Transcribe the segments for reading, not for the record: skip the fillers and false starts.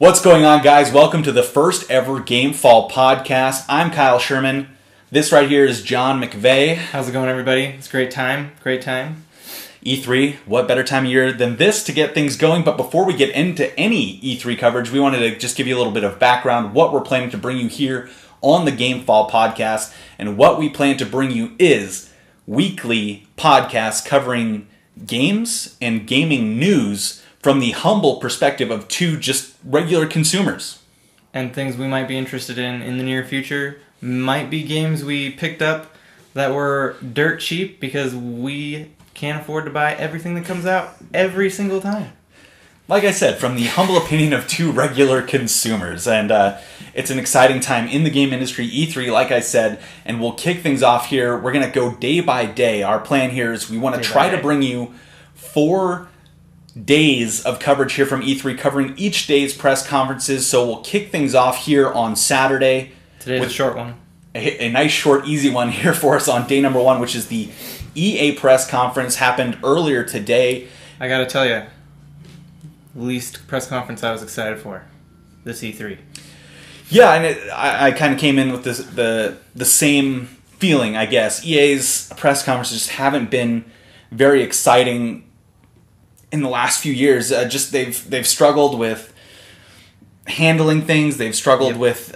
What's going on, guys? Welcome to the first ever Gamefall podcast. I'm Kyle Sherman. This right here is John McVeigh. How's it going, everybody? It's a great time. E3, what better time of year than this to get things going? But before we get into any E3 coverage, we wanted to just give you a little bit of background, what we're planning to bring you here on the Gamefall podcast. And what we plan to bring you is weekly podcasts covering games and gaming news from the humble perspective of two just regular consumers. And things we might be interested in the near future might be games we picked up that were dirt cheap because we can't afford to buy everything that comes out every single time. Like I said, from the humble opinion of two regular consumers. And it's an exciting time in the game industry, E3, like I said, and we'll kick things off here. We're going to go day by day. Our plan here is we want to try to bring you 4 days of coverage here from E3, covering each day's press conferences. So we'll kick things off here on Saturday. Today's a short one. A nice, short, easy one here for us on day number 1, which is the EA press conference. Happened earlier today. I gotta tell you, least press conference I was excited for, this E3. Yeah, and I kind of came in with the same feeling, I guess. EA's press conferences just haven't been very exciting in the last few years. Just they've struggled with handling things. They've struggled with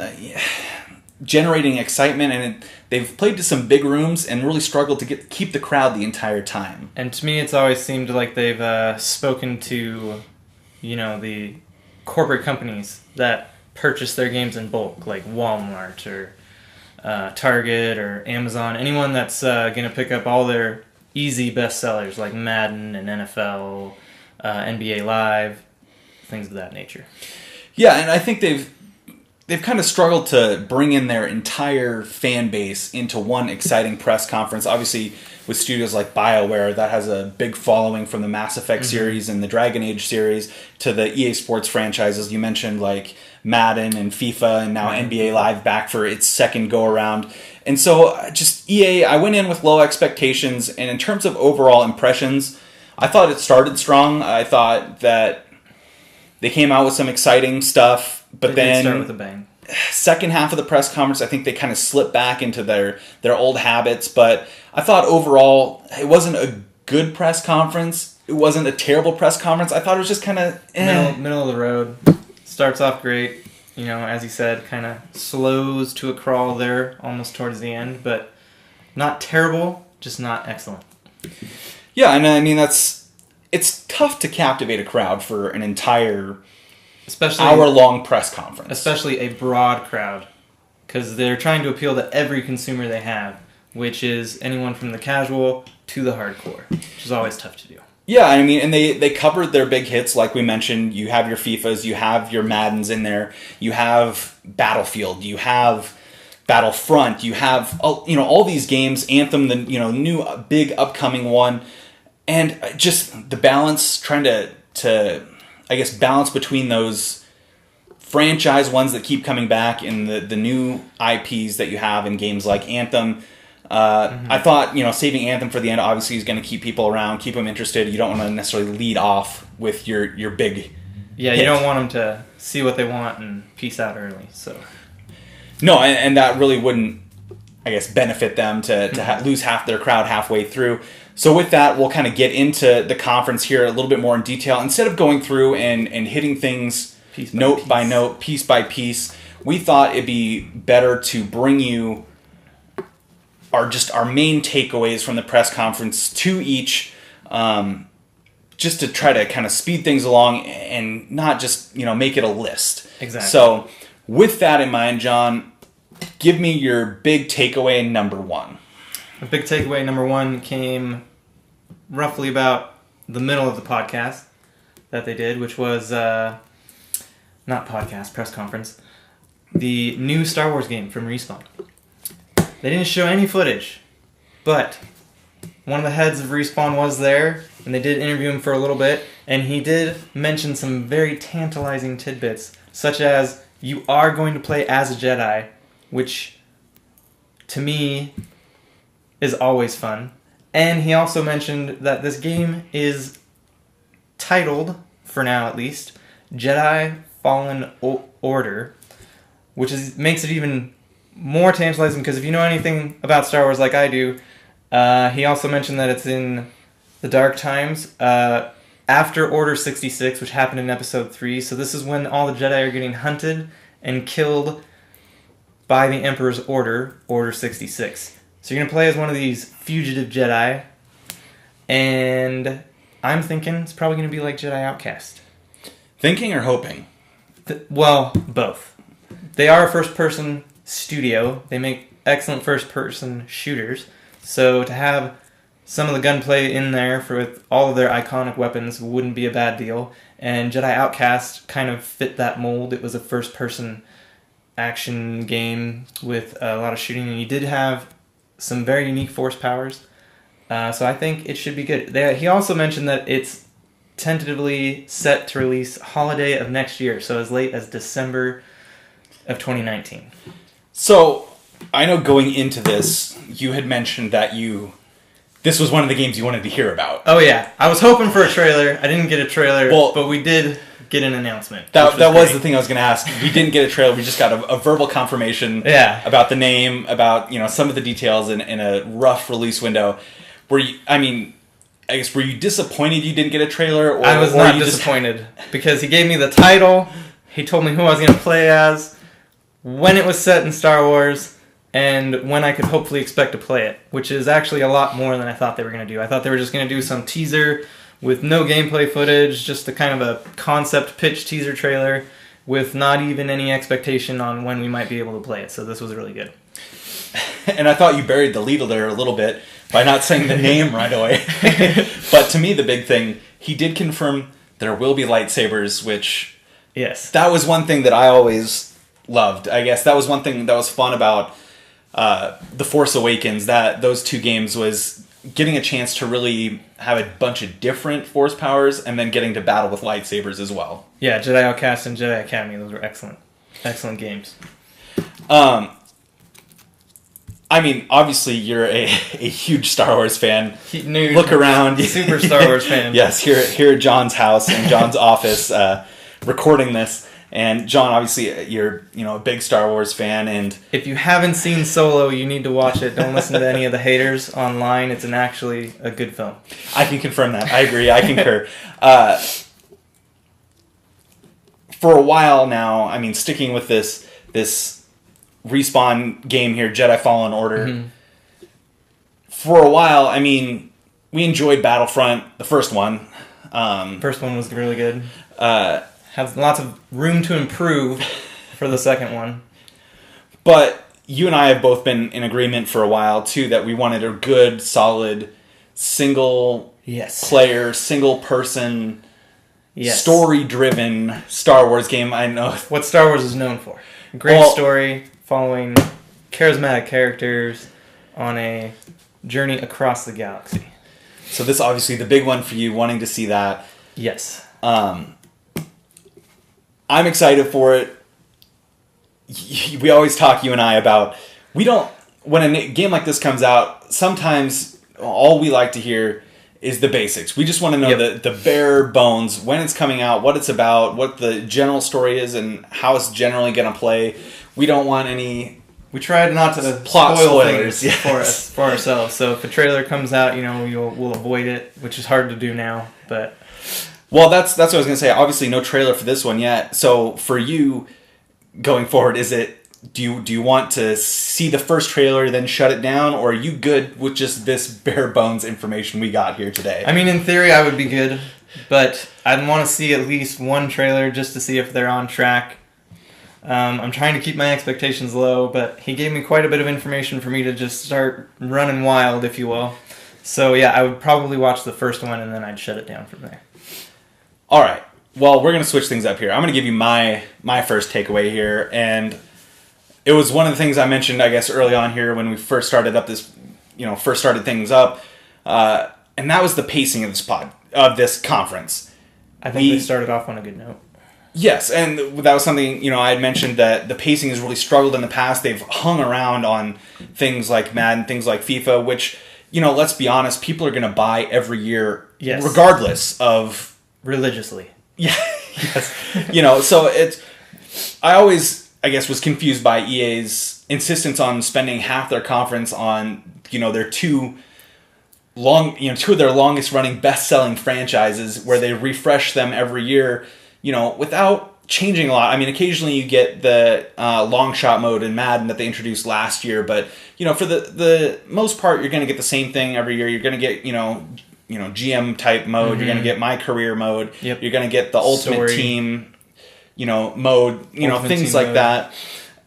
generating excitement, and they've played to some big rooms and really struggled to keep the crowd the entire time. And to me, it's always seemed like they've spoken to, the corporate companies that purchase their games in bulk, like Walmart or Target or Amazon. Anyone that's going to pick up all their easy bestsellers like Madden and NFL, NBA Live, things of that nature. Yeah, and I think they've kind of struggled to bring in their entire fan base into one exciting press conference. Obviously, with studios like BioWare, that has a big following from the Mass Effect series and the Dragon Age series to the EA Sports franchises. You mentioned like Madden and FIFA and now NBA Live back for its second go-around. And so just EA, I went in with low expectations, and in terms of overall impressions, I thought it started strong. I thought that they came out with some exciting stuff, but They did start with a bang. Second half of the press conference, I think they kind of slipped back into their old habits. But I thought overall, it wasn't a good press conference. It wasn't a terrible press conference. I thought it was just kind of middle of the road. Starts off great, as you said, kind of slows to a crawl there almost towards the end, but not terrible, just not excellent. Yeah, and I mean it's tough to captivate a crowd for an entire hour-long press conference. Especially a broad crowd, because they're trying to appeal to every consumer they have, which is anyone from the casual to the hardcore, which is always tough to do. Yeah, I mean, and they covered their big hits, like we mentioned. You have your FIFAs, you have your Maddens in there, you have Battlefield, you have Battlefront, you have all these games, Anthem, the new big upcoming one, and just the balance, trying to I guess balance between those franchise ones that keep coming back and the new IPs that you have in games like Anthem. I thought, saving Anthem for the end obviously is going to keep people around, keep them interested. You don't want to necessarily lead off with your big hit. You don't want them to see what they want and peace out early. So no, and that really wouldn't, I guess, benefit them to lose half their crowd halfway through. So with that, we'll kind of get into the conference here a little bit more in detail. Instead of going through and hitting things note by note, piece by piece, we thought it'd be better to bring you our main takeaways from the press conference to each, just to try to kind of speed things along and not just make it a list. Exactly. So with that in mind, John, give me your big takeaway number 1. The big takeaway number 1 came roughly about the middle of the podcast that they did, which was press conference, the new Star Wars game from Respawn. They didn't show any footage, but one of the heads of Respawn was there, and they did interview him for a little bit, and he did mention some very tantalizing tidbits, such as you are going to play as a Jedi, which to me is always fun. And he also mentioned that this game is titled, for now at least, Jedi Fallen Order, which makes it even more tantalizing because if you know anything about Star Wars like I do, he also mentioned that it's in the Dark Times after Order 66, which happened in Episode 3. So this is when all the Jedi are getting hunted and killed by the Emperor's order, Order 66. So you're going to play as one of these fugitive Jedi, and I'm thinking it's probably going to be like Jedi Outcast. Thinking or hoping? Well, both. They are a first-person studio. They make excellent first-person shooters. So to have some of the gunplay in there with all of their iconic weapons wouldn't be a bad deal. And Jedi Outcast kind of fit that mold. It was a first-person action game with a lot of shooting, and you did have some very unique force powers. So I think it should be good. He also mentioned that it's tentatively set to release holiday of next year, so as late as December of 2019. So I know going into this, you had mentioned that this was one of the games you wanted to hear about. Oh yeah, I was hoping for a trailer. I didn't get a trailer, but we did get an announcement. That was the thing I was going to ask. We didn't get a trailer. We just got a verbal confirmation about the name, about some of the details in a rough release window. Were you disappointed you didn't get a trailer? Or, I was not disappointed because he gave me the title. He told me who I was going to play as, when it was set in Star Wars, and when I could hopefully expect to play it, which is actually a lot more than I thought they were going to do. I thought they were just going to do some teaser with no gameplay footage, just a kind of a concept pitch teaser trailer with not even any expectation on when we might be able to play it. So this was really good. And I thought you buried the lead there a little bit by not saying the name right away. But to me, the big thing, he did confirm there will be lightsabers, which... Yes. That was one thing that I always loved. I guess that was one thing that was fun about The Force Awakens, that those two games was getting a chance to really have a bunch of different force powers and then getting to battle with lightsabers as well. Yeah, Jedi Outcast and Jedi Academy, those were excellent. Excellent games. Obviously you're a huge Star Wars fan. Nerd. Look around. Super Star Wars fan. Yes, here at John's house, in John's office, recording this. And John, obviously, you're a big Star Wars fan, and if you haven't seen Solo, you need to watch it. Don't listen to any of the haters online. It's actually a good film. I can confirm that. I agree. I concur. For a while now, sticking with this Respawn game here, Jedi Fallen Order. Mm-hmm. For a while, we enjoyed Battlefront, the first one. First one was really good. Has lots of room to improve for the second one. But you and I have both been in agreement for a while, too, that we wanted a good, solid, single-player, single-person, story-driven Star Wars game. I know what Star Wars is known for. Great story, following charismatic characters on a journey across the galaxy. So this is obviously the big one for you, wanting to see that. Yes. I'm excited for it. We always talk, you and I, about when a game like this comes out, sometimes all we like to hear is the basics. We just want to know the bare bones, when it's coming out, what it's about, what the general story is, and how it's generally going to play. We don't want any... We tried not to plot spoil spoilers things for ourselves. So if a trailer comes out, we'll avoid it, which is hard to do now, but... Well, that's what I was going to say. Obviously, no trailer for this one yet. So, for you, going forward, do you want to see the first trailer, then shut it down, or are you good with just this bare bones information we got here today? In theory, I would be good, but I'd want to see at least one trailer just to see if they're on track. I'm trying to keep my expectations low, but he gave me quite a bit of information for me to just start running wild, if you will. So, yeah, I would probably watch the first one, and then I'd shut it down from there. All right. Well, we're going to switch things up here. I'm going to give you my first takeaway here, and it was one of the things I mentioned, I guess, early on here when we first started things up, and that was the pacing of this conference. I think they started off on a good note. Yes, and that was something, I had mentioned that the pacing has really struggled in the past. They've hung around on things like Madden, things like FIFA, which, let's be honest, people are going to buy every year, regardless of... Religiously. Yeah, So I always, I guess, was confused by EA's insistence on spending half their conference on, their two of their longest running best selling franchises where they refresh them every year, without changing a lot. I mean, occasionally you get the long shot mode in Madden that they introduced last year, but for the most part, you're going to get the same thing every year. You're going to get GM type mode. You're going to get my career mode. Yep. You're going to get the Ultimate Team mode. Ultimate things Team like mode. that.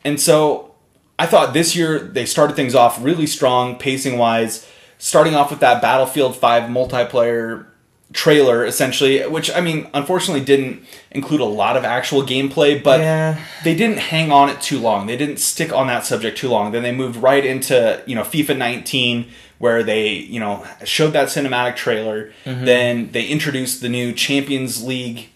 And so I thought this year they started things off really strong, pacing wise, starting off with that Battlefield 5 multiplayer trailer, essentially, which, I mean, unfortunately didn't include a lot of actual gameplay, but they didn't hang on it too long. They didn't stick on that subject too long. Then they moved right into, FIFA 19, where they, showed that cinematic trailer. Then they introduced the new Champions League,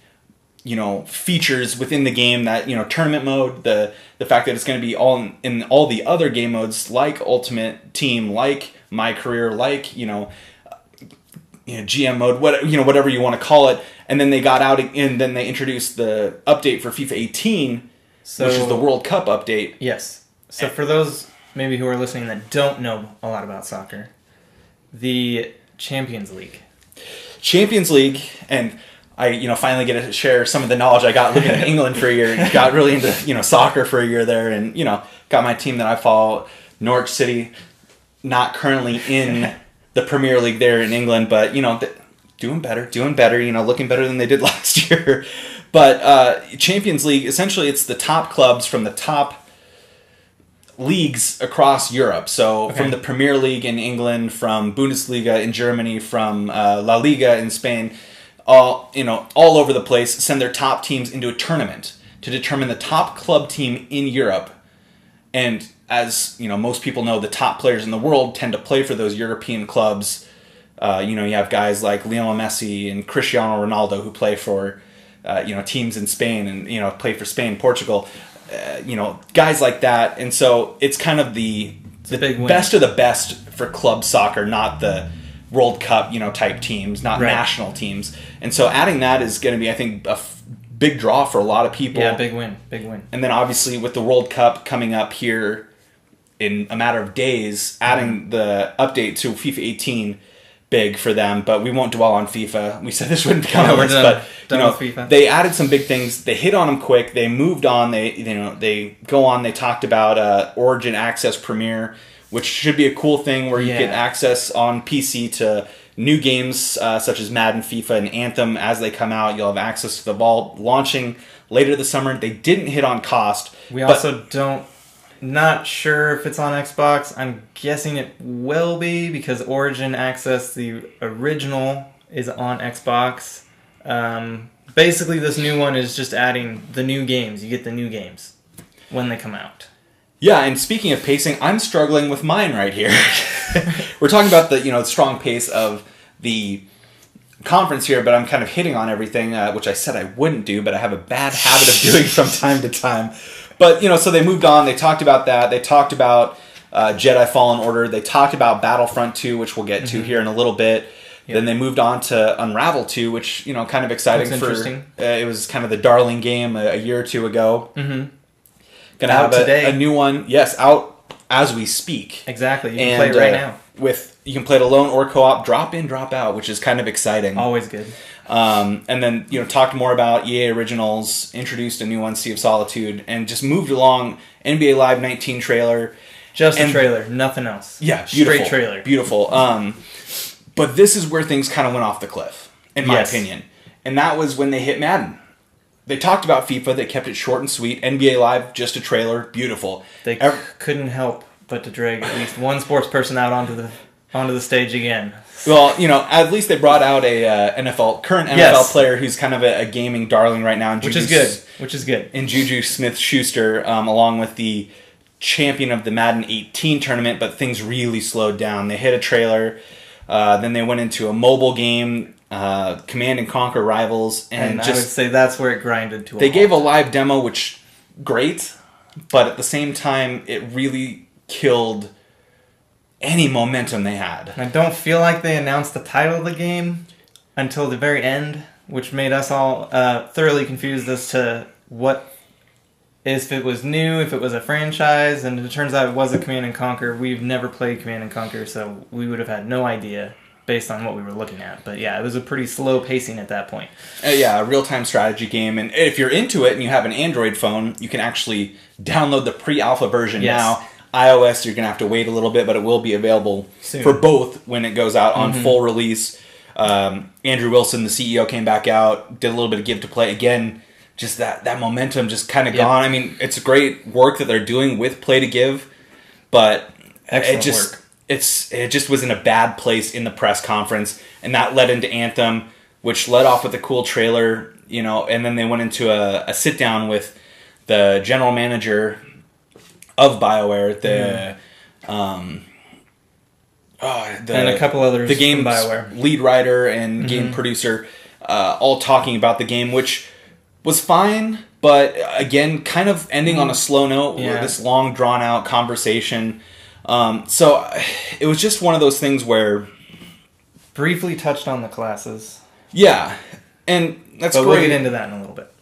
features within the game, that, tournament mode, the fact that it's going to be all in all the other game modes, like Ultimate Team, like My Career, like, GM mode, whatever you want to call it. And then they got out, and then they introduced the update for FIFA 18, which is the World Cup update. Yes. So for those maybe who are listening that don't know a lot about soccer, the Champions League. And I, finally get to share some of the knowledge I got living in England for a year. Got really into, soccer for a year there, and, got my team that I follow, Norwich City, not currently in the Premier League there in England, but, doing better, looking better than they did last year. But Champions League, essentially it's the top clubs from the top leagues across Europe. So from the Premier League in England, from Bundesliga in Germany, from La Liga in Spain, all over the place, send their top teams into a tournament to determine the top club team in Europe. And as most people know, the top players in the world tend to play for those European clubs. You have guys like Lionel Messi and Cristiano Ronaldo who play for teams in Spain and play for Spain, Portugal. Guys like that. And so it's kind of the best of the best for club soccer, not the World Cup type teams, not national teams. And so adding that is going to be, I think, a big draw for a lot of people. Yeah, big win. And then obviously with the World Cup coming up here in a matter of days, adding the update to FIFA 18, big for them. But we won't dwell on FIFA. We said this wouldn't become a list, but with FIFA. They added some big things. They hit on them quick. They moved on. They go on. They talked about Origin Access Premier, which should be a cool thing where you get access on PC to new games such as Madden, FIFA, and Anthem as they come out. You'll have access to the vault launching later this summer. They didn't hit on cost. We also not sure if it's on Xbox. I'm guessing it will be because Origin Access, the original, is on Xbox. Basically, this new one is just adding the new games. You get the new games when they come out. Yeah, and speaking of pacing, I'm struggling with mine right here. We're talking about the strong pace of the conference here, but I'm kind of hitting on everything, which I said I wouldn't do, but I have a bad habit of doing from time to time. But, so they moved on. They talked about that. They talked about Jedi Fallen Order. They talked about Battlefront 2, which we'll get to here in a little bit. Yep. Then they moved on to Unravel 2, which, kind of exciting. That's interesting. It was kind of the darling game a year or two ago. Mm-hmm. Gonna have a new one. Yes, out as we speak. Exactly. You can play it right now. You can play it alone or co-op, drop in, drop out, which is kind of exciting. Always good. And then, talked more about EA Originals, introduced a new one, Sea of Solitude, and just moved along. NBA Live 19 trailer. Just a trailer, nothing else. Yeah, beautiful. Straight trailer. Beautiful. But this is where things kind of went off the cliff, in my opinion. And that was when they hit Madden. They talked about FIFA, they kept it short and sweet. NBA Live, just a trailer, beautiful. They couldn't help but to drag at least one sports person out onto the stage again. Well, at least they brought out a current NFL player who's kind of a gaming darling right now. Which is good. And Juju Smith-Schuster, along with the champion of the Madden 18 tournament, but things really slowed down. They hit a trailer, then they went into a mobile game, Command and Conquer Rivals, and I would say that's where it grinded to a They halt. gave a live demo, which, great, but at the same time, it really killed any momentum they had. I don't feel like they announced the title of the game until the very end, which made us all thoroughly confused as to if it was new, if it was a franchise, and it turns out it was a Command and Conquer. We've never played Command and Conquer, so we would have had no idea based on what we were looking at. But yeah, it was a pretty slow pacing at that point. Yeah, a real-time strategy game. And if you're into it and you have an Android phone, you can actually download the pre-alpha version now. iOS, you're going to have to wait a little bit, but it will be available soon for both when it goes out on full release. Andrew Wilson, the CEO, came back out, did a little bit of give to play. Again, just that momentum just kind of gone. I mean, it's great work that they're doing with Play to Give, but it just was in a bad place in the press conference, and that led into Anthem, which led off with a cool trailer, and then they went into a sit down with the general manager of BioWare, and a couple others, the game's BioWare lead writer and game producer, all talking about the game, which was fine, but again, kind of ending on a slow note with this long, drawn-out conversation. So it was just one of those things where... Briefly touched on the classes. Yeah, and that's great. We'll get into that in a little bit.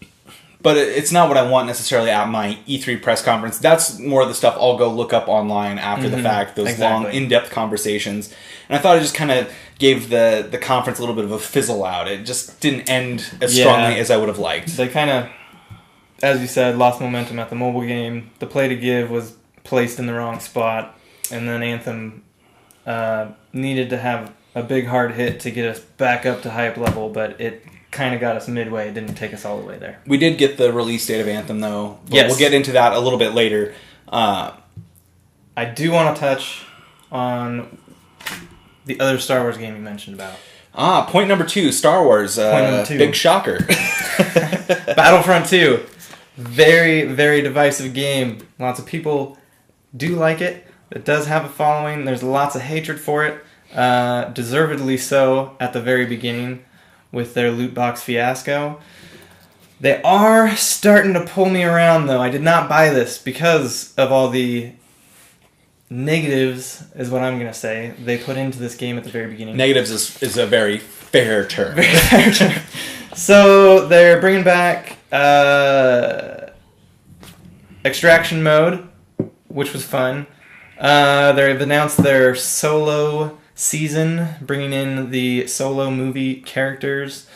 But it's not what I want necessarily at my E3 press conference. That's more of the stuff I'll go look up online after the fact, those long, in-depth conversations. And I thought it just kind of gave the conference a little bit of a fizzle out. It just didn't end as strongly as I would have liked. They kind of, as you said, lost momentum at the mobile game. The Play to Give was placed in the wrong spot. And then Anthem needed to have a big hard hit to get us back up to hype level, but it kind of got us midway. It didn't take us all the way there. We did get the release date of Anthem, though. But we'll get into that a little bit later. I do want to touch on the other Star Wars game you mentioned about. Point number 2, Star Wars. Point number 2. Big shocker. Battlefront 2. Very, very divisive game. Lots of people do like it. It does have a following. There's lots of hatred for it. Deservedly so at the very beginning with their loot box fiasco. They are starting to pull me around, though. I did not buy this because of all the negatives, is what I'm going to say, they put into this game at the very beginning. Negatives is a very fair term. Very fair term. So they're bringing back extraction mode, which was fun. They've announced their solo season, bringing in the solo movie characters.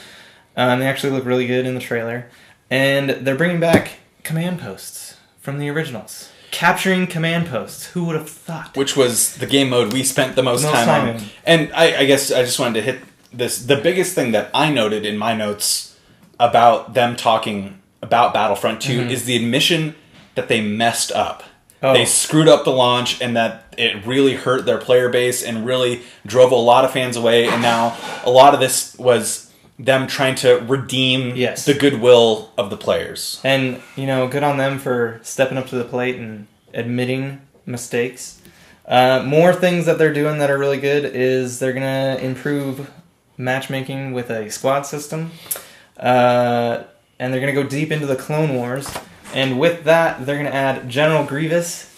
They actually look really good in the trailer. And they're bringing back command posts from the originals. Capturing command posts. Who would have thought? Which was the game mode we spent the most time on. And I guess I just wanted to hit this. The biggest thing that I noted in my notes about them talking about Battlefront 2 is the admission that they messed up. They screwed up the launch, and that it really hurt their player base and really drove a lot of fans away. And now a lot of this was them trying to redeem the goodwill of the players. And, good on them for stepping up to the plate and admitting mistakes. More things that they're doing that are really good is they're going to improve matchmaking with a squad system. And they're going to go deep into the Clone Wars. And with that, they're going to add General Grievous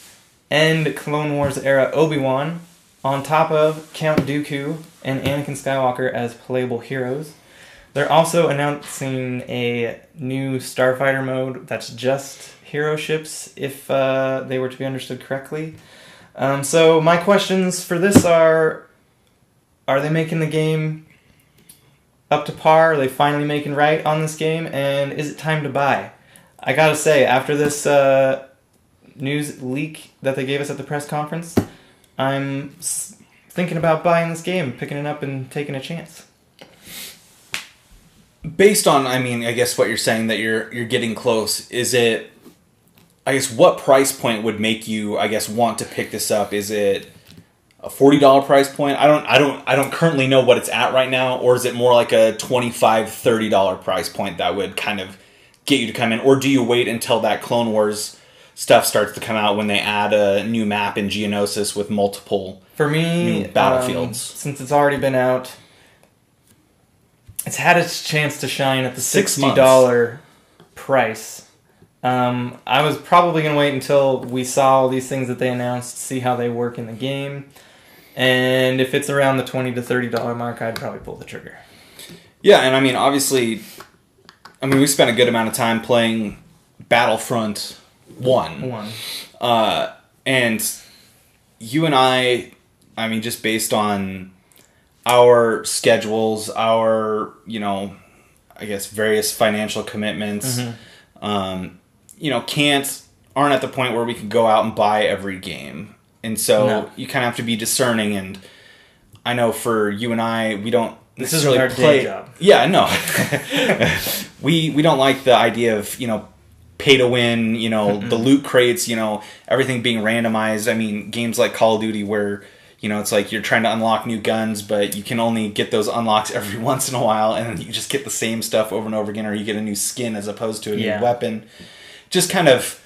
and Clone Wars era Obi-Wan on top of Count Dooku and Anakin Skywalker as playable heroes. They're also announcing a new Starfighter mode that's just hero ships, if they were to be understood correctly. So my questions for this are they making the game up to par? Are they finally making right on this game? And is it time to buy? I gotta say, after this news leak that they gave us at the press conference, I'm thinking about buying this game, picking it up and taking a chance. Based on, I guess what you're saying, that you're getting close, is it, I guess, what price point would make you, want to pick this up? Is it a $40 price point? I don't currently know what it's at right now, or is it more like a $25, $30 price point that would kind of get you to come in? Or do you wait until that Clone Wars stuff starts to come out when they add a new map in Geonosis with multiple new battlefields? Since it's already been out, it's had its chance to shine at the $60 price. I was probably going to wait until we saw all these things that they announced, see how they work in the game. And if it's around the $20 to $30 mark, I'd probably pull the trigger. Yeah, and I mean, obviously, we spent a good amount of time playing Battlefront 1. And you and I mean, just based on our schedules, our, I guess, various financial commitments, aren't at the point where we can go out and buy every game. And so you kind of have to be discerning. And I know for you and I, we don't necessarily our day job. Yeah, no. we don't like the idea of, pay to win, the loot crates, everything being randomized. I mean, games like Call of Duty where, it's like you're trying to unlock new guns, but you can only get those unlocks every once in a while, and then you just get the same stuff over and over again, or you get a new skin as opposed to a new weapon. Just kind of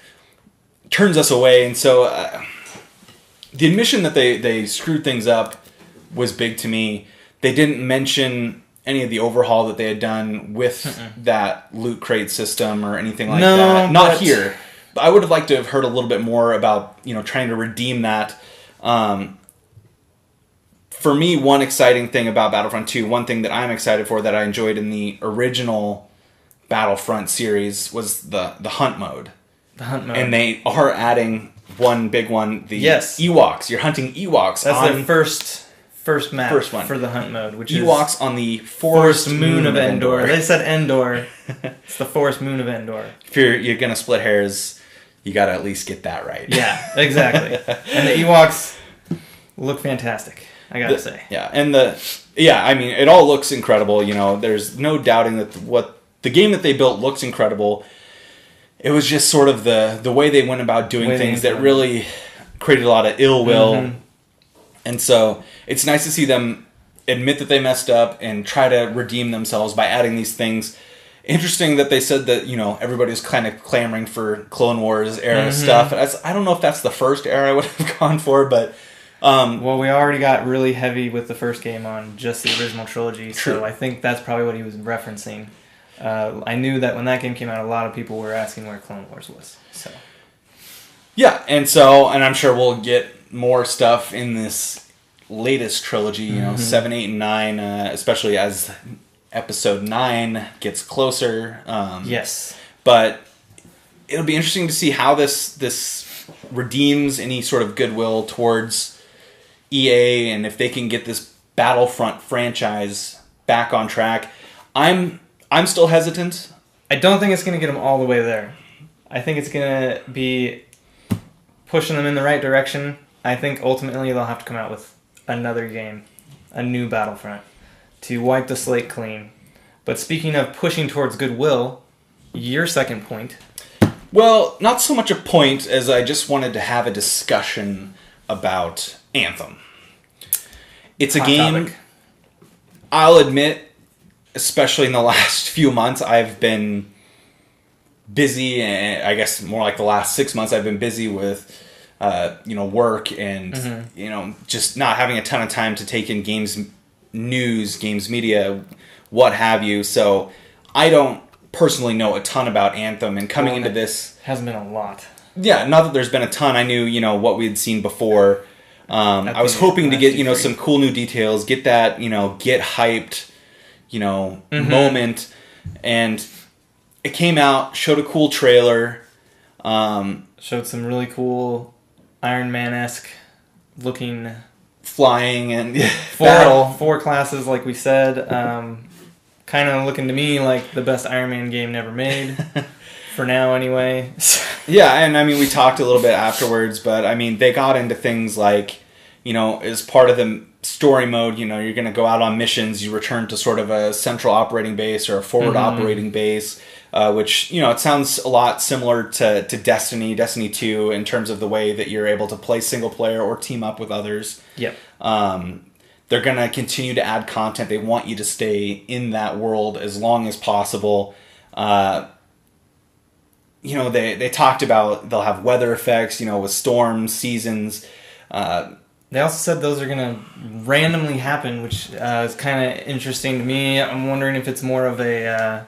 turns us away. And so the admission that they screwed things up was big to me. They didn't mention any of the overhaul that they had done with that loot crate system or anything like that. Not here. But I would have liked to have heard a little bit more about, trying to redeem that. For me, one exciting thing about Battlefront 2, one thing that I'm excited for that I enjoyed in the original Battlefront series was the hunt mode. The hunt mode. And they are adding one big one, the Ewoks. You're hunting Ewoks. That's the first map for the hunt mode, which Ewoks is on the forest moon of Endor. They said Endor. It's the forest moon of Endor. If you're going to split hairs, you got to at least get that right. Yeah, exactly. And the Ewoks look fantastic, I got to say. Yeah, and it all looks incredible. There's no doubting that what the game that they built looks incredible. It was just sort of the way they went about doing things that really created a lot of ill will. And so it's nice to see them admit that they messed up and try to redeem themselves by adding these things. Interesting that they said that, everybody's kind of clamoring for Clone Wars era stuff. I don't know if that's the first era I would have gone for, but... well, we already got really heavy with the first game on just the original trilogy, True. So I think that's probably what he was referencing. I knew that when that game came out, a lot of people were asking where Clone Wars was. So, yeah, and I'm sure we'll get more stuff in this latest trilogy, 7, 8, and 9, especially as Episode 9 gets closer. Yes. But it'll be interesting to see how this redeems any sort of goodwill towards EA, and if they can get this Battlefront franchise back on track. I'm still hesitant. I don't think it's going to get them all the way there. I think it's going to be pushing them in the right direction. I think ultimately they'll have to come out with another game, a new Battlefront, to wipe the slate clean. But speaking of pushing towards goodwill, your second point. Well, not so much a point as I just wanted to have a discussion about Anthem. It's a game, topic. I'll admit, especially in the last few months, I've been busy, and I guess more like the last 6 months, I've been busy with, work and, just not having a ton of time to take in games news, games media, what have you. So I don't personally know a ton about Anthem, and coming into this... Hasn't been a lot. Yeah, not that there's been a ton. I knew, what we had seen before. I was hoping to get, some cool new details, get that, get hyped, moment. And it came out, showed a cool trailer. Showed some really cool Iron Man-esque looking... Flying and four classes, like we said. Kind of looking to me like the best Iron Man game never made. For now, anyway. Yeah, and we talked a little bit afterwards, but they got into things like, as part of the story mode, you're going to go out on missions, you return to sort of a central operating base or a forward operating base, which, it sounds a lot similar to Destiny 2 in terms of the way that you're able to play single player or team up with others. Yep. They're going to continue to add content. They want you to stay in that world as long as possible. They talked about they'll have weather effects, with storms, seasons. They also said those are going to randomly happen, which is kind of interesting to me. I'm wondering if it's more of a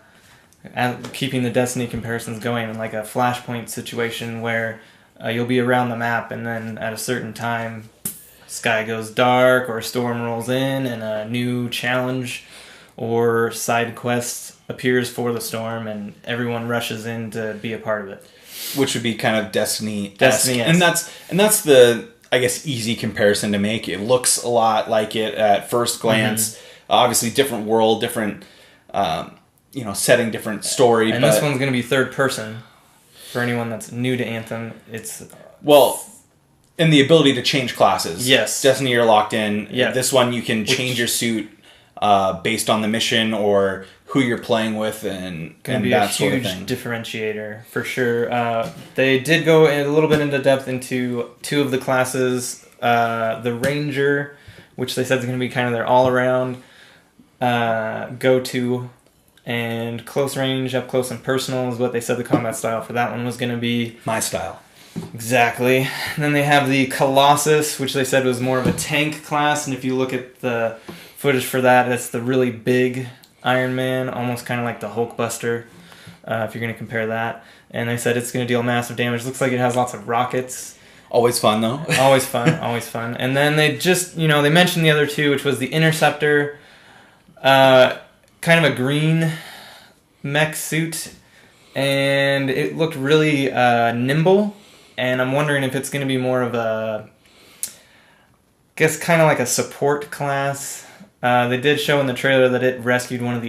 keeping the Destiny comparisons going, like a Flashpoint situation where you'll be around the map and then at a certain time sky goes dark or a storm rolls in and a new challenge or side quest appears for the storm, and everyone rushes in to be a part of it. Which would be kind of Destiny-esque. Destiny-esque. And that's the, I guess, easy comparison to make. It looks a lot like it at first glance. Obviously, different world, different, setting, different story. And this one's going to be third person. For anyone that's new to Anthem, it's... Well, and the ability to change classes. Yes. Destiny, you're locked in. Yeah. This one, you can change your suit based on the mission or who you're playing with and that sort of thing. Huge differentiator, for sure. They did go a little bit into depth into two of the classes. The Ranger, which they said is going to be kind of their all-around go-to, and close range, up close and personal is what they said the combat style for that one was going to be. My style. Exactly. And then they have the Colossus, which they said was more of a tank class, and if you look at the footage for that, it's the really big Iron Man, almost kind of like the Hulkbuster, if you're going to compare that. And they said it's going to deal massive damage. Looks like it has lots of rockets. Always fun, though. Always fun, always fun. And then they just, they mentioned the other two, which was the Interceptor, kind of a green mech suit, and it looked really nimble, and I'm wondering if it's going to be more of a, I guess, kind of like a support class. They did show in the trailer that it rescued one of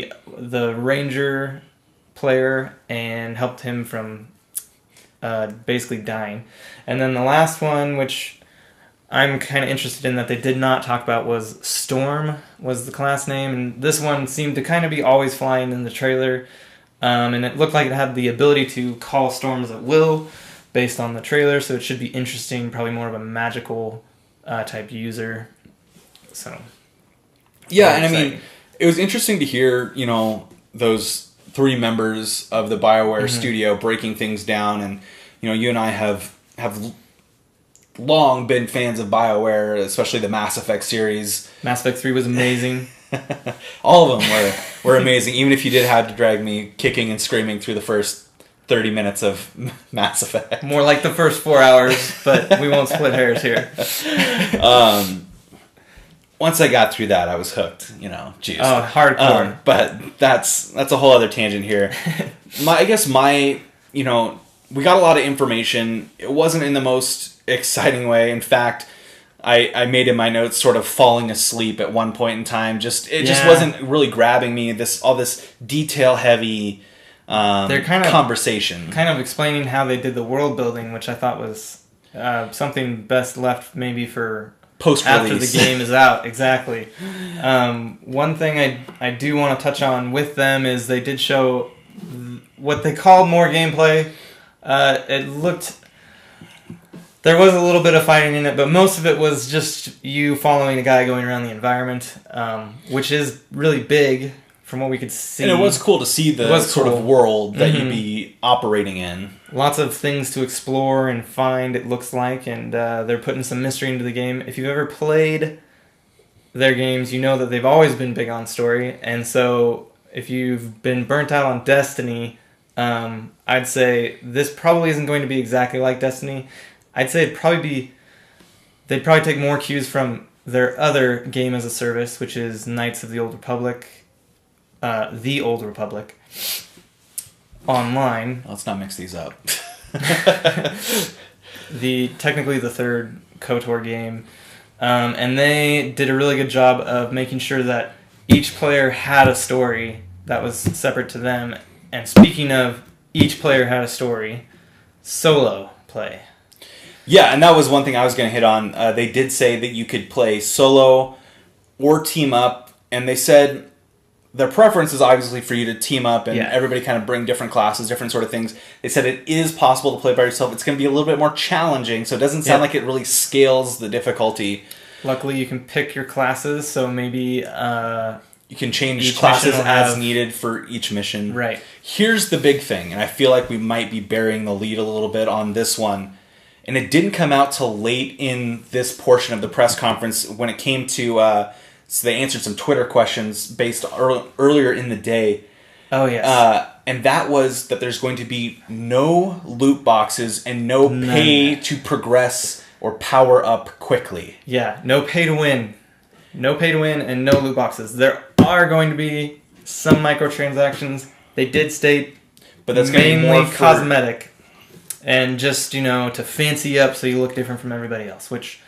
the Ranger player and helped him from basically dying. And then the last one, which I'm kind of interested in that they did not talk about, was Storm, was the class name. And this one seemed to kind of be always flying in the trailer. And it looked like it had the ability to call storms at will based on the trailer. So it should be interesting, probably more of a magical type user. So... Yeah, and I mean, it was interesting to hear, those three members of the BioWare studio breaking things down, and, you and I have long been fans of BioWare, especially the Mass Effect series. Mass Effect 3 was amazing. All of them were amazing, even if you did have to drag me kicking and screaming through the first 30 minutes of Mass Effect. More like the first 4 hours, but we won't split hairs here. Once I got through that, I was hooked. Jeez. Oh, hardcore. But that's a whole other tangent here. I guess we got a lot of information. It wasn't in the most exciting way. In fact, I made in my notes sort of falling asleep at one point in time. Just wasn't really grabbing me. All this detail heavy conversation. Kind of explaining how they did the world building, which I thought was something best left maybe for post-release. After the game is out, exactly. One thing I do want to touch on with them is they did show what they called more gameplay. It looked... There was a little bit of fighting in it, but most of it was just you following a guy going around the environment, which is really big from what we could see. And it was cool to see the sort of world that you'd be operating in. Lots of things to explore and find, it looks like, and they're putting some mystery into the game. If you've ever played their games, you know that they've always been big on story, and so if you've been burnt out on Destiny, I'd say this probably isn't going to be exactly like Destiny. I'd say they'd probably take more cues from their other game as a service, which is Knights of the Old Republic, The Old Republic, online. Let's not mix these up. Technically the third KOTOR game, and they did a really good job of making sure that each player had a story that was separate to them. And speaking of each player had a story, solo play. Yeah, and that was one thing I was going to hit on. They did say that you could play solo or team up, and they said their preference is obviously for you to team up and everybody kind of bring different classes, different sort of things. They said it is possible to play by yourself. It's going to be a little bit more challenging, so it doesn't sound like it really scales the difficulty. Luckily, you can pick your classes, so maybe... you can change classes as needed for each mission. Right. Here's the big thing, and I feel like we might be burying the lead a little bit on this one. And it didn't come out till late in this portion of the press conference when it came to... so they answered some Twitter questions based earlier in the day. Oh, yes. And that was that there's going to be no loot boxes and no pay to progress or power up quickly. Yeah, no pay to win. No pay to win and no loot boxes. There are going to be some microtransactions. They did state, but that's going to be mainly more cosmetic and just, to fancy up so you look different from everybody else. Which,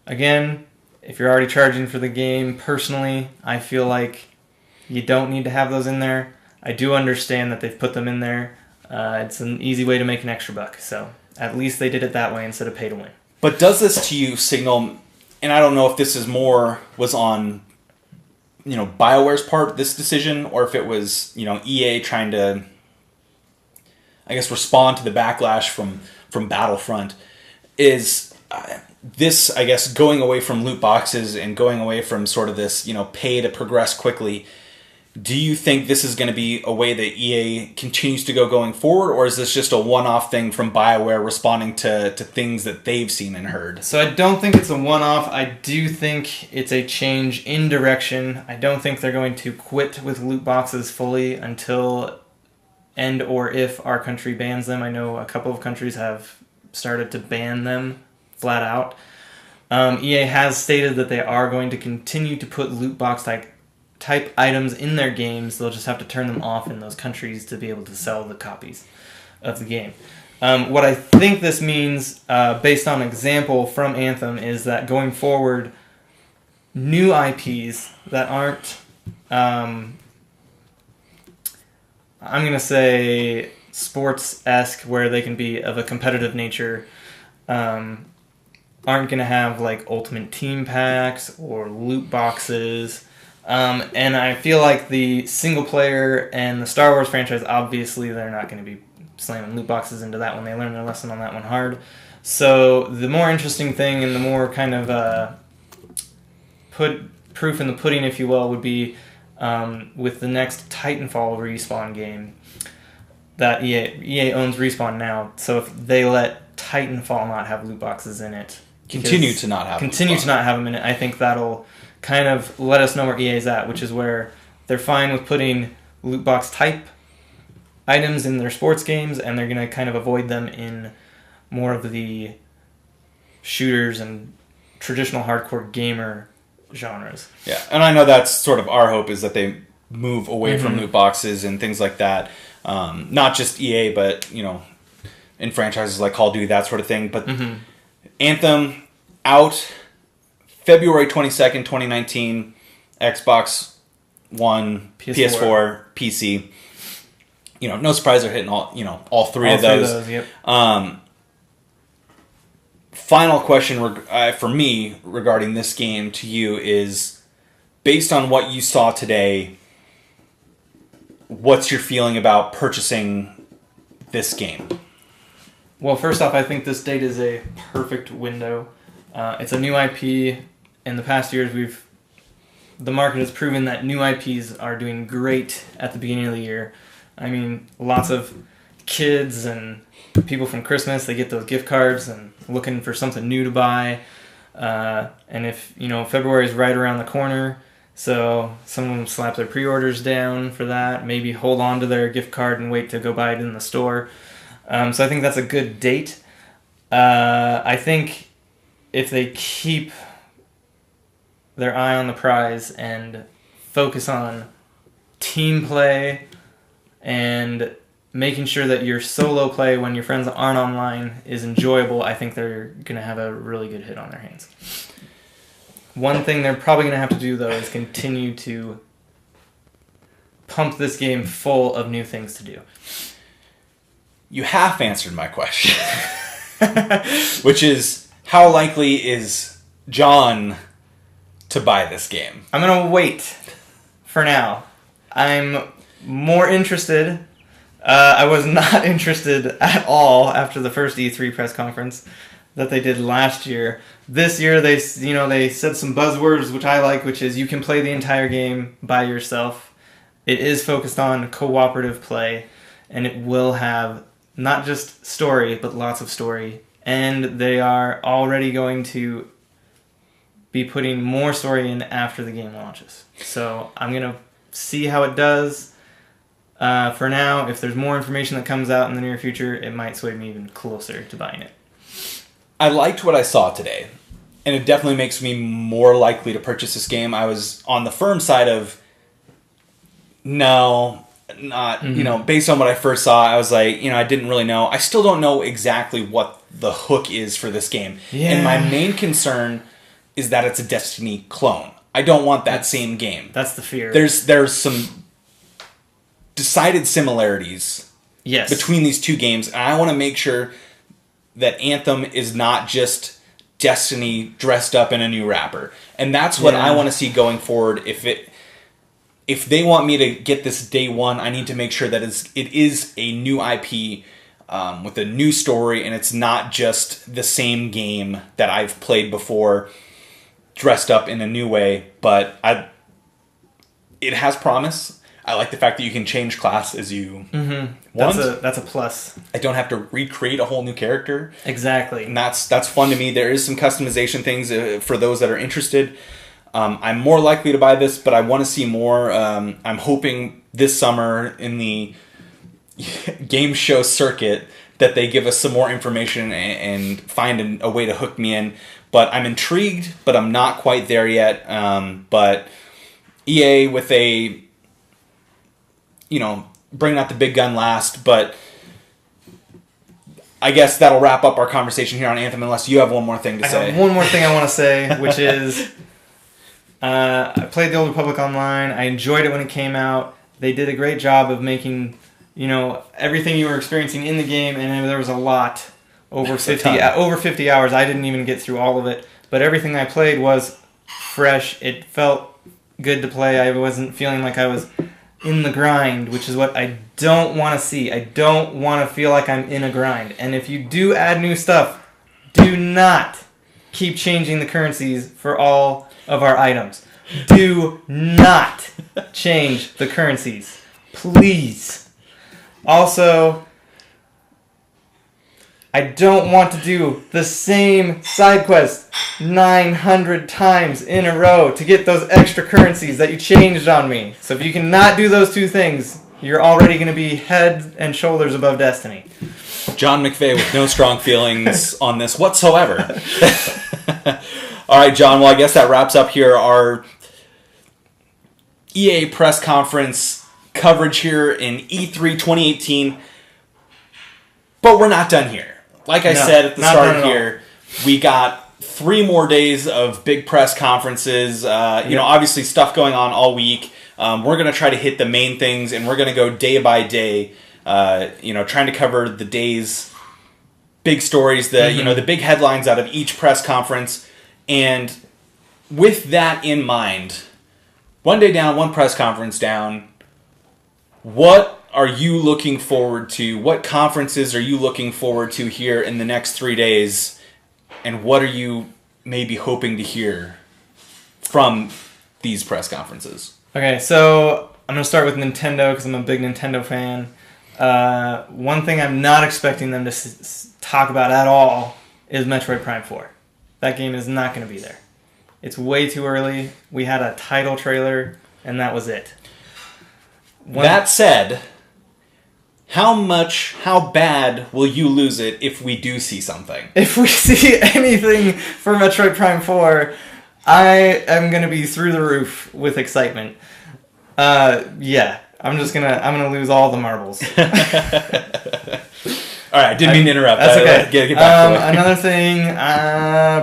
again, if you're already charging for the game, personally, I feel like you don't need to have those in there. I do understand that they've put them in there. It's an easy way to make an extra buck. So at least they did it that way instead of pay to win. But does this to you signal, and I don't know if this was on, BioWare's part, this decision, or if it was, EA trying to, I guess, respond to the backlash from Battlefront, is this, I guess, going away from loot boxes and going away from sort of this, pay to progress quickly. Do you think this is going to be a way that EA continues to go going forward, or is this just a one-off thing from BioWare responding to things that they've seen and heard? So I don't think it's a one-off. I do think it's a change in direction. I don't think they're going to quit with loot boxes fully until and or if our country bans them. I know a couple of countries have started to ban them flat out. EA has stated that they are going to continue to put loot box type items in their games. They'll just have to turn them off in those countries to be able to sell the copies of the game. What I think this means, based on example from Anthem, is that going forward, new IPs that aren't, I'm going to say, sports-esque, where they can be of a competitive nature, aren't going to have Ultimate Team Packs or loot boxes. And I feel like the single player and the Star Wars franchise, obviously, they're not going to be slamming loot boxes into that one. They learned their lesson on that one hard. So the more interesting thing and the more kind of put proof in the pudding, if you will, would be with the next Titanfall Respawn game that EA owns Respawn now. So if they let Titanfall not have loot boxes in it, continue to not have them in it, I think that'll kind of let us know where EA's at, which is where they're fine with putting loot box type items in their sports games, and they're going to kind of avoid them in more of the shooters and traditional hardcore gamer genres. Yeah, and I know that's sort of our hope, is that they move away from loot boxes and things like that. Not just EA, but, in franchises like Call of Duty, that sort of thing. But Anthem out February 22nd, 2019, Xbox One, PS4, PC. No surprise they're hitting all three of those. Yep. Final question for me regarding this game to you is, based on what you saw today, what's your feeling about purchasing this game? Well, first off, I think this date is a perfect window. It's a new IP. In the past years, the market has proven that new IPs are doing great at the beginning of the year. I mean, lots of kids and people from Christmas, they get those gift cards and looking for something new to buy. And if, February is right around the corner, so some of them slap their pre-orders down for that, maybe hold on to their gift card and wait to go buy it in the store. So I think that's a good date. I think if they keep their eye on the prize and focus on team play and making sure that your solo play when your friends aren't online is enjoyable, I think they're going to have a really good hit on their hands. One thing they're probably going to have to do, though, is continue to pump this game full of new things to do. You half answered my question, which is, how likely is John to buy this game? I'm going to wait for now. I'm more interested. I was not interested at all after the first E3 press conference that they did last year. This year they said some buzzwords which I like, which is you can play the entire game by yourself. It is focused on cooperative play, and it will have not just story, but lots of story. And they are already going to be putting more story in after the game launches. So I'm going to see how it does. For now, if there's more information that comes out in the near future, it might sway me even closer to buying it. I liked what I saw today, and it definitely makes me more likely to purchase this game. I was on the firm side of No, not, based on what I first saw, I was like, I didn't really know. I still don't know exactly what the hook is for this game. Yeah. And my main concern is that it's a Destiny clone. I don't want that same game. That's the fear. There's some decided similarities between these two games, and I want to make sure that Anthem is not just Destiny dressed up in a new wrapper. And that's what I want to see going forward. If they want me to get this day one, I need to make sure that it is a new IP with a new story, and it's not just the same game that I've played before, dressed up in a new way. But it has promise. I like the fact that you can change class as you want. That's a plus. I don't have to recreate a whole new character. Exactly. And that's fun to me. There is some customization things for those that are interested. I'm more likely to buy this, but I want to see more. I'm hoping this summer in the game show circuit that they give us some more information and find a way to hook me in. But I'm intrigued, but I'm not quite there yet. But EA with a, bringing out the big gun last, but I guess that'll wrap up our conversation here on Anthem, unless you have one more thing to say. I have one more thing I want to say, which is I played the Old Republic Online. I enjoyed it when it came out. They did a great job of making, everything you were experiencing in the game, and there was a lot, over 50 hours. I didn't even get through all of it, but everything I played was fresh. It felt good to play. I wasn't feeling like I was in the grind, which is what I don't want to see. I don't want to feel like I'm in a grind. And if you do add new stuff, do not keep changing the currencies for all of our items. Do not change the currencies. Please. Also, I don't want to do the same side quest 900 times in a row to get those extra currencies that you changed on me. So if you cannot do those two things, you're already going to be head and shoulders above Destiny. John McVeigh with no strong feelings on this whatsoever. All right, John. Well, I guess that wraps up here our EA press conference coverage here in E3 2018. But we're not done here. Like I said at the start here, we got 3 more days of big press conferences. Obviously stuff going on all week. We're going to try to hit the main things, and we're going to go day by day, trying to cover the day's big stories, the big headlines out of each press conference. And with that in mind, one day down, one press conference down, what are you looking forward to? What conferences are you looking forward to here in the next 3 days? And what are you maybe hoping to hear from these press conferences? Okay, so I'm going to start with Nintendo because I'm a big Nintendo fan. One thing I'm not expecting them to talk about at all is Metroid Prime 4. That game is not going to be there. It's way too early. We had a title trailer, and that was it. That said, how bad will you lose it if we do see something? If we see anything for Metroid Prime 4, I am going to be through the roof with excitement. I'm gonna lose all the marbles. All right, didn't mean to interrupt. That's okay. Get back to it. Another thing,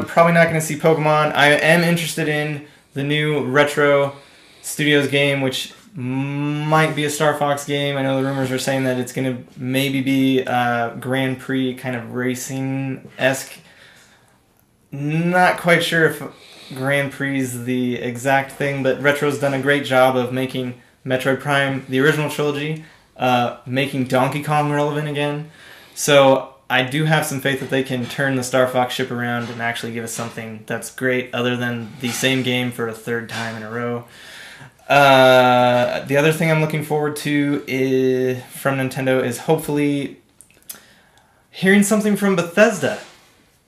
probably not going to see Pokemon. I am interested in the new Retro Studios game, which might be a Star Fox game. I know the rumors are saying that it's going to maybe be Grand Prix kind of racing-esque. Not quite sure if Grand Prix is the exact thing, but Retro's done a great job of making Metroid Prime, the original trilogy, making Donkey Kong relevant again. So I do have some faith that they can turn the Star Fox ship around and actually give us something that's great other than the same game for a third time in a row. The other thing I'm looking forward to from Nintendo is hopefully hearing something from Bethesda,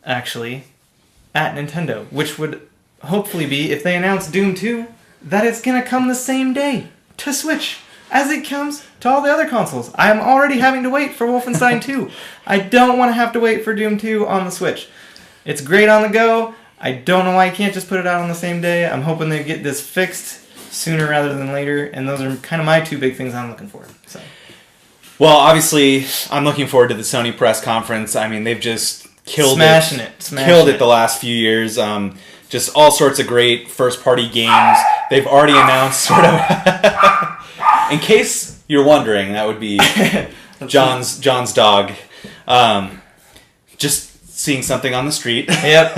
actually, at Nintendo, which would hopefully be, if they announce Doom 2, that it's going to come the same day to Switch as it comes to all the other consoles. I am already having to wait for Wolfenstein 2. I don't want to have to wait for Doom 2 on the Switch. It's great on the go. I don't know why you can't just put it out on the same day. I'm hoping they get this fixed sooner rather than later, and those are kind of my two big things I'm looking for. So. Well, obviously, I'm looking forward to the Sony press conference. I mean, they've just killed it the last few years. Just all sorts of great first-party games. They've already announced sort of... In case you're wondering, that would be John's dog. Just seeing something on the street. Yep.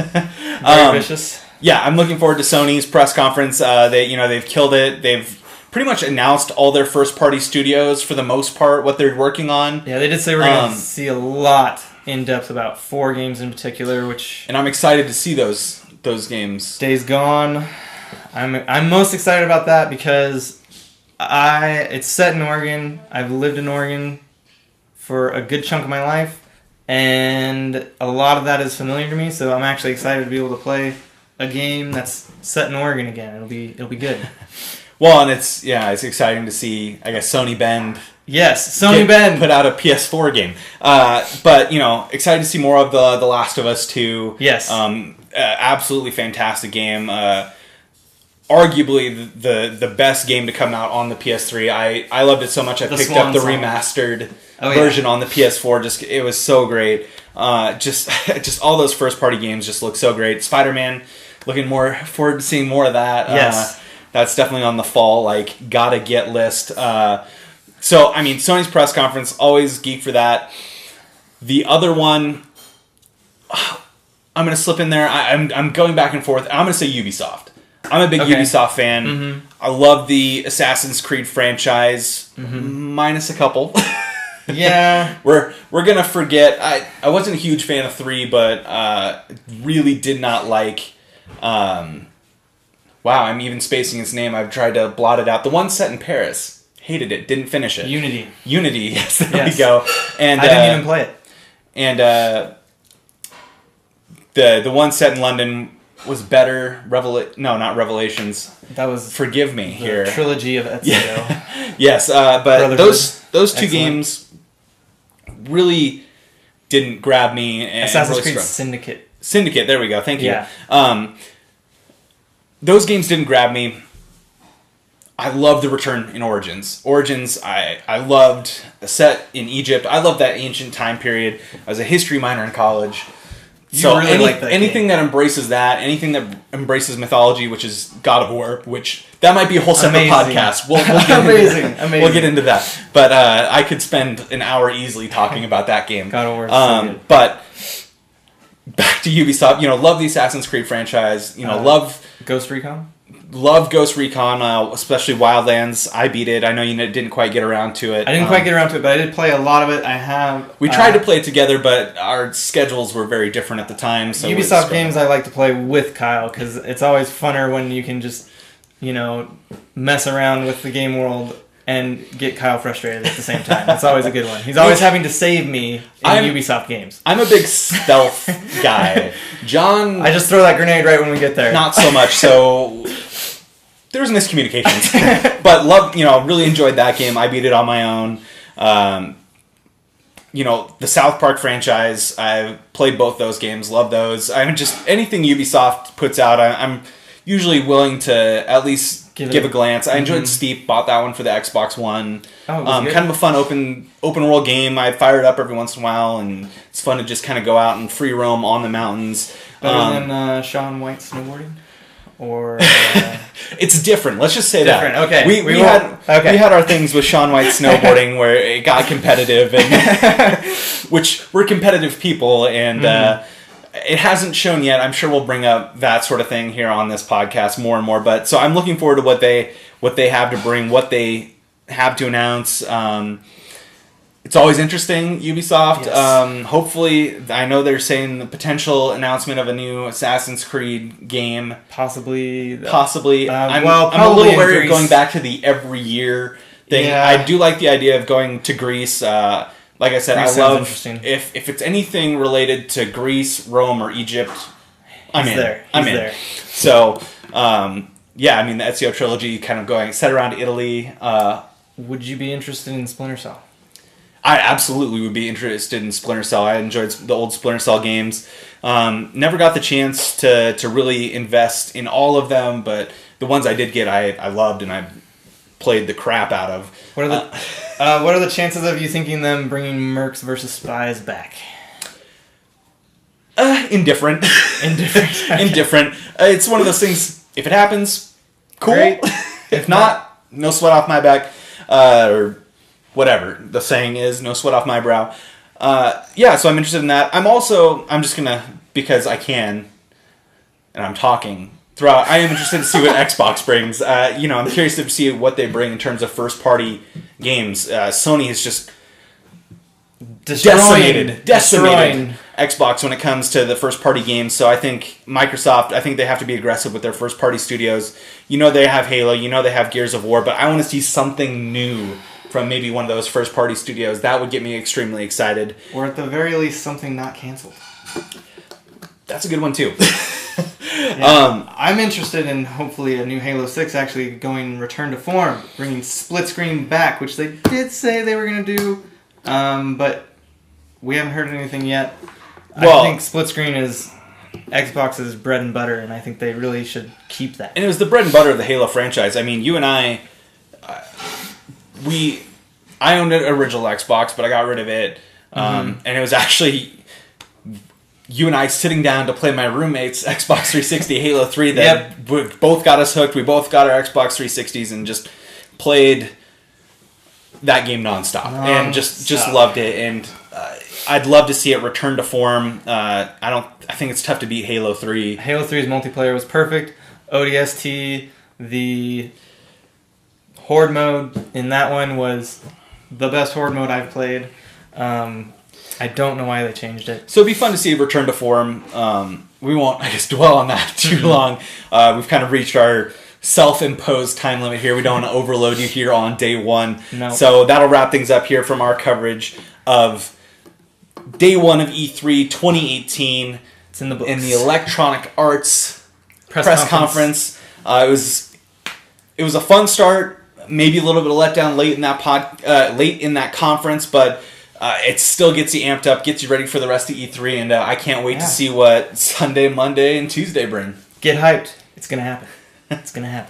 Very vicious. Yeah, I'm looking forward to Sony's press conference. They've killed it. They've pretty much announced all their first-party studios for the most part, what they're working on. Yeah, they did say we're going to see a lot in depth about 4 games in particular, and I'm excited to see those games. Days Gone. I'm most excited about that because it's set in Oregon. I've lived in Oregon for a good chunk of my life, and a lot of that is familiar to me. So I'm actually excited to be able to play a game that's set in Oregon again. It'll be good. Well, and it's exciting to see, I guess, Sony Bend. Yes, Sony Bend put out a PS4 game. But, excited to see more of the Last of Us 2. Yes. Absolutely fantastic game. Arguably the best game to come out on the PS3. I loved it so much I picked up the remastered version on the PS4. It was so great. Just all those first party games just look so great. Spider-Man, looking more forward to seeing more of that. Yes. That's definitely on the fall, gotta get list. So, I mean, Sony's press conference, always geek for that. The other one, I'm going to slip in there. I'm going back and forth. I'm going to say Ubisoft. I'm a big Ubisoft fan. Mm-hmm. I love the Assassin's Creed franchise, minus a couple. Yeah. We're going to forget. I wasn't a huge fan of 3, but really did not like... wow, I'm even spacing its name. I've tried to blot it out. The one set in Paris. Hated it. Didn't finish it. Unity. Yes, there we go. And I didn't even play it. And the one set in London was better. Not Revelations. That was Forgive me the here. Trilogy of Ezio. Yeah. Yes, but those two games really didn't grab me. And Assassin's Creed Syndicate. Syndicate. There we go. Thank you. Yeah. Those games didn't grab me. I loved the return in Origins. I loved the set in Egypt. I loved that ancient time period. I was a history minor in college. So really like that anything that embraces that, anything that embraces mythology, which is God of War, which that might be a whole separate podcast. We'll get into that. But I could spend an hour easily talking about that game. God of War is so good. But back to Ubisoft, love the Assassin's Creed franchise. Love Ghost Recon. Love Ghost Recon, especially Wildlands. I beat it. I know you didn't quite get around to it. I didn't quite get around to it, but I did play a lot of it. We tried to play it together, but our schedules were very different at the time. So Ubisoft games I like to play with Kyle, because it's always funner when you can just, mess around with the game world and get Kyle frustrated at the same time. That's always a good one. He's always having to save me in Ubisoft games. I'm a big stealth guy. John... I just throw that grenade right when we get there. Not so much, so... There was miscommunications. But really enjoyed that game. I beat it on my own. The South Park franchise, I've played both those games, love those. I'm just... Anything Ubisoft puts out, I'm usually willing to at least give a glance. I enjoyed Steep, bought that one for the Xbox One. Oh, kind of a fun open world game. I fire it up every once in a while, and it's fun to just kind of go out and free roam on the mountains. Better than Shaun White snowboarding? Or it's different. Let's just say different. That. Okay. We had our things with Shaun White snowboarding where it got competitive, and which we're competitive people, and it hasn't shown yet. I'm sure we'll bring up that sort of thing here on this podcast more and more. But so I'm looking forward to what they have to bring, what they have to announce. It's always interesting, Ubisoft. Yes. Hopefully, I know they're saying the potential announcement of a new Assassin's Creed game. Possibly. I'm a little wary of going back to the every year thing. Yeah. I do like the idea of going to Greece. Like I said, Greece I love if it's anything related to Greece, Rome, or Egypt. I'm in. There. So, the Ezio trilogy kind of set around Italy. Would you be interested in Splinter Cell? I absolutely would be interested in Splinter Cell. I enjoyed the old Splinter Cell games. Never got the chance to really invest in all of them, but the ones I did get, I loved and I played the crap out of. What are the chances of you thinking them bringing Mercs versus Spies back? Indifferent. Indifferent. It's one of those things, if it happens, cool. Great. If not, no sweat off my back. Or whatever the saying is, no sweat off my brow. Yeah, so I'm interested in that. I'm just going to, because I can, and I'm talking throughout, I am interested to see what Xbox brings. I'm curious to see what they bring in terms of first-party games. Sony has just decimated Xbox when it comes to the first-party games. So I think Microsoft, they have to be aggressive with their first-party studios. They have Halo, they have Gears of War, but I want to see something new from maybe one of those first-party studios. That would get me extremely excited. Or at the very least, something not canceled. That's a good one, too. I'm interested in, hopefully, a new Halo 6 actually going return to form, bringing split screen back, which they did say they were going to do, but we haven't heard anything yet. I think split screen is Xbox's bread and butter, and I think they really should keep that. And it was the bread and butter of the Halo franchise. I mean, you and I owned an original Xbox, but I got rid of it. And it was actually you and I sitting down to play my roommate's Xbox 360 Halo 3 that both got us hooked. We both got our Xbox 360s and just played that game nonstop. And just loved it. And I'd love to see it return to form. I think it's tough to beat Halo 3. Halo 3's multiplayer was perfect. ODST, the Horde mode in that one was the best Horde mode I've played. I don't know why they changed it. So it'd be fun to see it return to form. We won't, dwell on that too long. We've kind of reached our self-imposed time limit here. We don't want to overload you here on day one. No. So that'll wrap things up here from our coverage of day one of E3 2018. It's in the books. In the Electronic Arts press conference. It was a fun start. Maybe a little bit of letdown late in that conference, but it still gets you amped up, gets you ready for the rest of E3, and I can't wait to see what Sunday, Monday, and Tuesday bring. Get hyped. It's going to happen. It's going to happen.